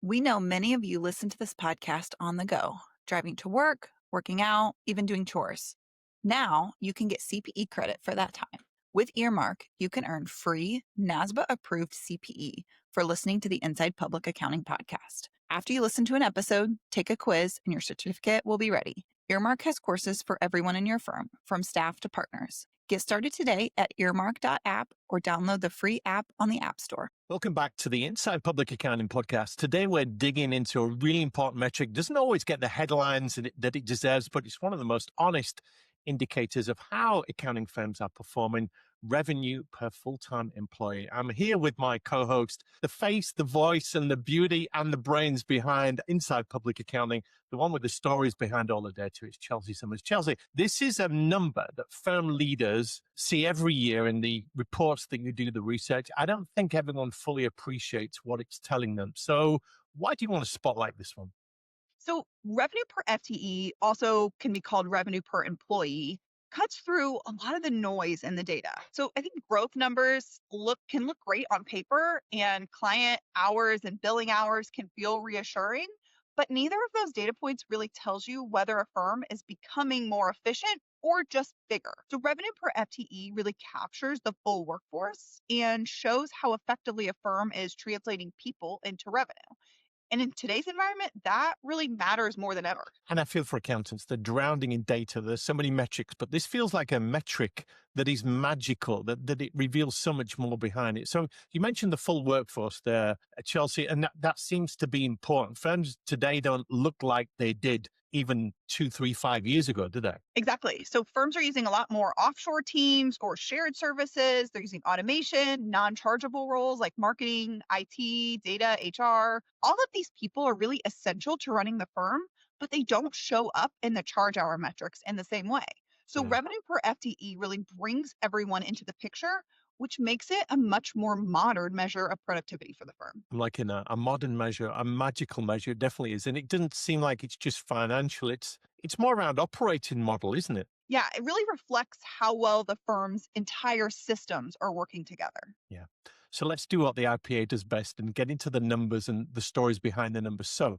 We know many of you listen to this podcast on the go, driving to work, working out, even doing chores. Now you can get CPE credit for that time. With Earmark, you can earn free NASBA approved CPE for listening to the Inside Public Accounting podcast. After you listen to an episode, take a quiz and your certificate will be ready. Earmark has courses for everyone in your firm, from staff to partners. Get started today at earmark.app or download the free app on the App Store. Welcome back to the Inside Public Accounting podcast. Today, we're digging into a really important metric. Doesn't always get the headlines that it deserves, but it's one of the most honest indicators of how accounting firms are performing: revenue per full-time employee. I'm here with my co-host, the face, the voice, and the beauty and the brains behind Inside Public Accounting, the one with the stories behind all the data. It's Chelsea Summers. Chelsea, this is a number that firm leaders see every year in the reports that you do the research. I don't think everyone fully appreciates what it's telling them. So why do you want to spotlight this one? So revenue per FTE, also can be called revenue per employee, cuts through a lot of the noise in the data. So I think growth numbers can look great on paper, and client hours and billing hours can feel reassuring, but neither of those data points really tells you whether a firm is becoming more efficient or just bigger. So revenue per FTE really captures the full workforce and shows how effectively a firm is translating people into revenue. And in today's environment, that really matters more than ever. And I feel for accountants, they're drowning in data. There's so many metrics, but this feels like a metric that is magical, that it reveals so much more behind it. So you mentioned the full workforce there, Chelsea, and that seems to be important. Firms today don't look like they did even 2, 3, 5 years ago, do they? Exactly. So firms are using a lot more offshore teams or shared services. They're using automation, non-chargeable roles like marketing, IT, data, HR. All of these people are really essential to running the firm, but they don't show up in the charge hour metrics in the same way. So revenue per FTE really brings everyone into the picture, which makes it a much more modern measure of productivity for the firm. Like in a modern measure, a magical measure, it definitely is. And it doesn't seem like it's just financial. It's more around operating model, isn't it? Yeah, it really reflects how well the firm's entire systems are working together. Yeah. So let's do what the IPA does best and get into the numbers and the stories behind the numbers. So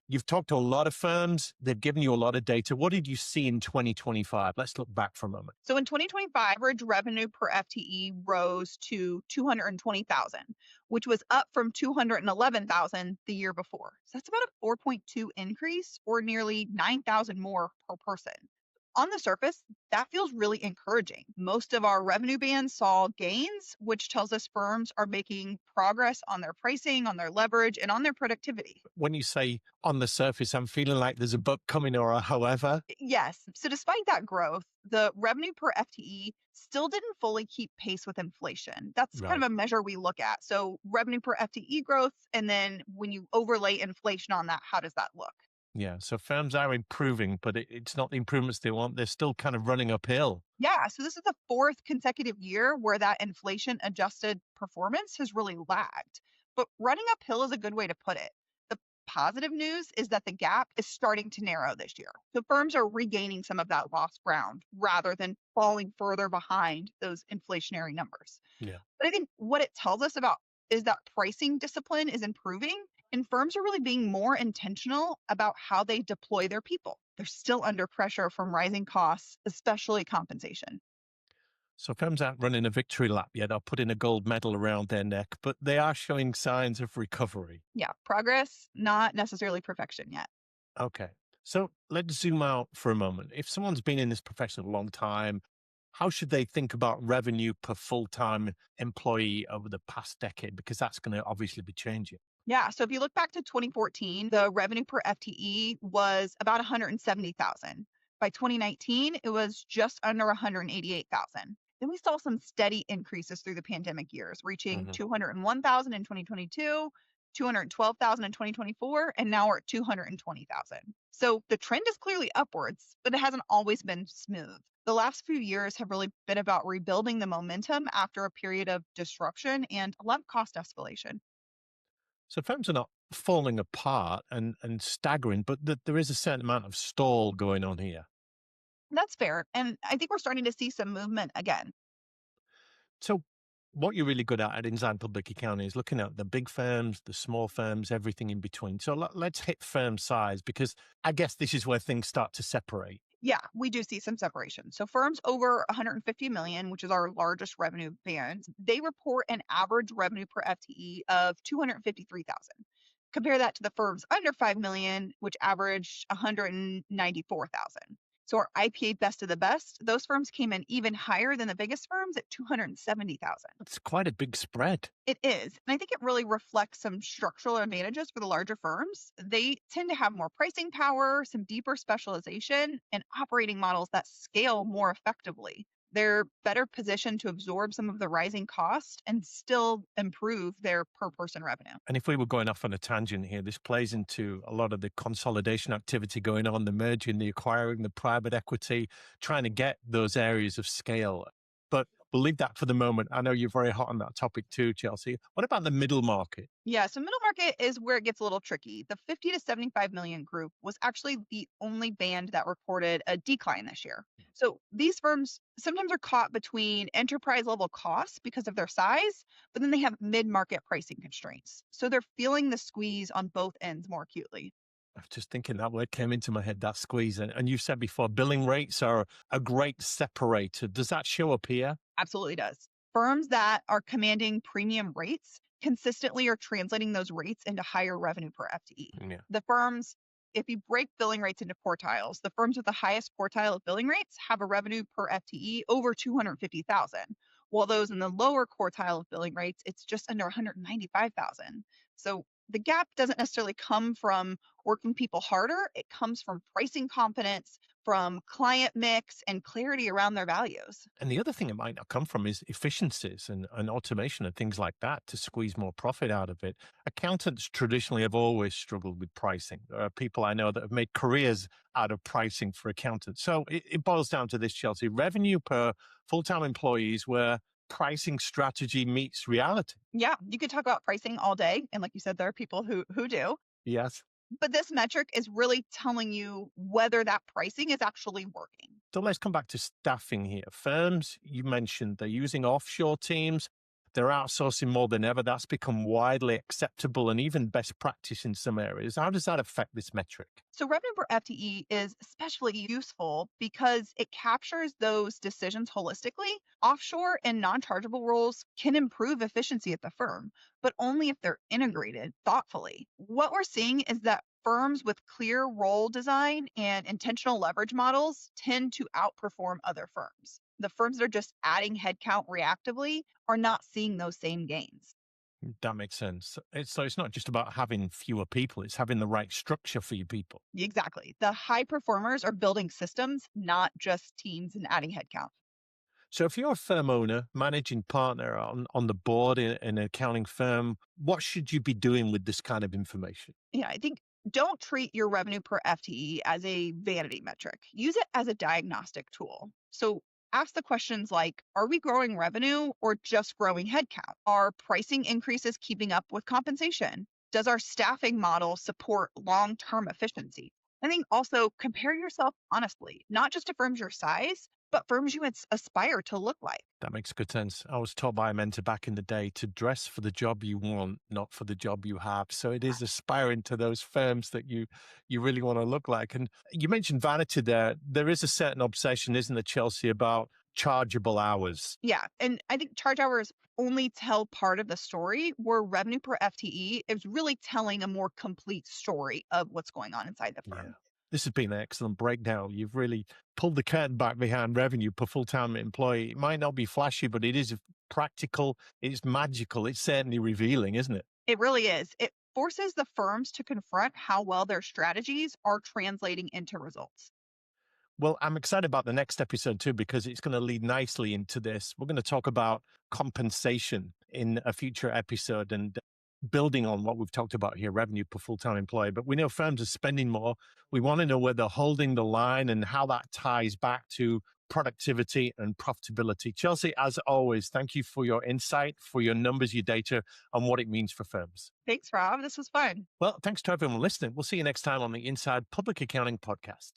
you've talked to a lot of firms. They've given you a lot of data. What did you see in 2025? Let's look back for a moment. So in 2025, average revenue per FTE rose to 220,000, which was up from 211,000 the year before. So that's about a 4.2 increase, or nearly 9,000 more per person. On the surface, that feels really encouraging. Most of our revenue bands saw gains, which tells us firms are making progress on their pricing, on their leverage, and on their productivity. When you say on the surface, I'm feeling like there's a but coming or a however. Yes. So despite that growth, the revenue per FTE still didn't fully keep pace with inflation. That's kind Right. of a measure we look at. So revenue per FTE growth, and then when you overlay inflation on that, how does that look? Yeah. So firms are improving, but it's not the improvements they want. They're still kind of running uphill. Yeah, so this is the fourth consecutive year where that inflation adjusted performance has really lagged. But running uphill is a good way to put it. The positive news is that the gap is starting to narrow this year. So firms are regaining some of that lost ground rather than falling further behind those inflationary numbers. Yeah. But I think what it tells us about is that pricing discipline is improving, and firms are really being more intentional about how they deploy their people. They're still under pressure from rising costs, especially compensation. So firms aren't running a victory lap yet or putting a gold medal around their neck, but they are showing signs of recovery. Yeah, progress, not necessarily perfection yet. Okay. So let's zoom out for a moment. If someone's been in this profession a long time, how should they think about revenue per full-time employee over the past decade? Because that's going to obviously be changing. Yeah, so if you look back to 2014, the revenue per FTE was about 170,000. By 2019, it was just under 188,000. Then we saw some steady increases through the pandemic years, reaching Mhm. 201,000 in 2022, 212,000 in 2024, and now we're at 220,000. So the trend is clearly upwards, but it hasn't always been smooth. The last few years have really been about rebuilding the momentum after a period of disruption and a lot of cost escalation. So firms are not falling apart and staggering, but there is a certain amount of stall going on here. That's fair. And I think we're starting to see some movement again. So what you're really good at Inside Public Accounting is looking at the big firms, the small firms, everything in between. So let's hit firm size, because I guess this is where things start to separate. Yeah, we do see some separation. So firms over 150 million, which is our largest revenue band, they report an average revenue per FTE of 253,000. Compare that to the firms under 5 million, which average 194,000. So our IPA best of the best, those firms came in even higher than the biggest firms at 270,000. It's quite a big spread. It is. And I think it really reflects some structural advantages for the larger firms. They tend to have more pricing power, some deeper specialization, and operating models that scale more effectively. They're better positioned to absorb some of the rising cost and still improve their per person revenue. And if we were going off on a tangent here, this plays into a lot of the consolidation activity going on, the merging, the acquiring, the private equity, trying to get those areas of scale. But we'll leave that for the moment. I know you're very hot on that topic too, Chelsea. What about the middle market? Yeah, so middle market is where it gets a little tricky. The 50 to 75 million group was actually the only band that reported a decline this year. So these firms sometimes are caught between enterprise level costs because of their size, but then they have mid market pricing constraints. So they're feeling the squeeze on both ends more acutely. I was just thinking that word came into my head, that squeeze. And you said before, billing rates are a great separator. Does that show up here? Absolutely does. Firms that are commanding premium rates consistently are translating those rates into higher revenue per FTE. Yeah. The firms, if you break billing rates into quartiles, the firms with the highest quartile of billing rates have a revenue per FTE over 250,000, while those in the lower quartile of billing rates, it's just under 195,000. So the gap doesn't necessarily come from working people harder, it comes from pricing confidence, from client mix and clarity around their values. And the other thing it might not come from is efficiencies and automation and things like that to squeeze more profit out of it. Accountants traditionally have always struggled with pricing. There are people I know that have made careers out of pricing for accountants. So it boils down to this, Chelsea: revenue per full-time employees where pricing strategy meets reality. Yeah, you could talk about pricing all day. And like you said, there are people who do. Yes. But this metric is really telling you whether that pricing is actually working. So let's come back to staffing here. Firms, you mentioned they're using offshore teams. They're outsourcing more than ever. That's become widely acceptable and even best practice in some areas. How does that affect this metric? So revenue per FTE is especially useful because it captures those decisions holistically. Offshore and non-chargeable roles can improve efficiency at the firm, but only if they're integrated thoughtfully. What we're seeing is that firms with clear role design and intentional leverage models tend to outperform other firms. The firms that are just adding headcount reactively are not seeing those same gains. That makes sense. So it's not just about having fewer people, it's having the right structure for your people. Exactly. The high performers are building systems, not just teams and adding headcount. So if you're a firm owner, managing partner on the board in an accounting firm, what should you be doing with this kind of information? Yeah, I think don't treat your revenue per FTE as a vanity metric. Use it as a diagnostic tool. So ask the questions like, are we growing revenue or just growing headcount? Are pricing increases keeping up with compensation? Does our staffing model support long-term efficiency? I think also compare yourself honestly, not just to firms your size, but firms you aspire to look like. That makes good sense. I was taught by a mentor back in the day to dress for the job you want, not for the job you have. So it is aspiring to those firms that you really want to look like. And you mentioned vanity there. There is a certain obsession, isn't there, Chelsea, about chargeable hours? Yeah. And I think charge hours only tell part of the story, where revenue per FTE is really telling a more complete story of what's going on inside the Yeah. firm. This has been an excellent breakdown. You've really pulled the curtain back behind revenue per full-time employee. It might not be flashy, but it is practical. It's magical. It's certainly revealing, isn't it? It really is. It forces the firms to confront how well their strategies are translating into results. Well, I'm excited about the next episode too, because it's going to lead nicely into this. We're going to talk about compensation in a future episode and building on what we've talked about here, revenue per full-time employee. But we know firms are spending more. We want to know where they're holding the line and how that ties back to productivity and profitability. Chelsea, as always, thank you for your insight, for your numbers, your data, and what it means for firms. Thanks, Rob. This was fun. Well, thanks to everyone listening. We'll see you next time on the Inside Public Accounting Podcast.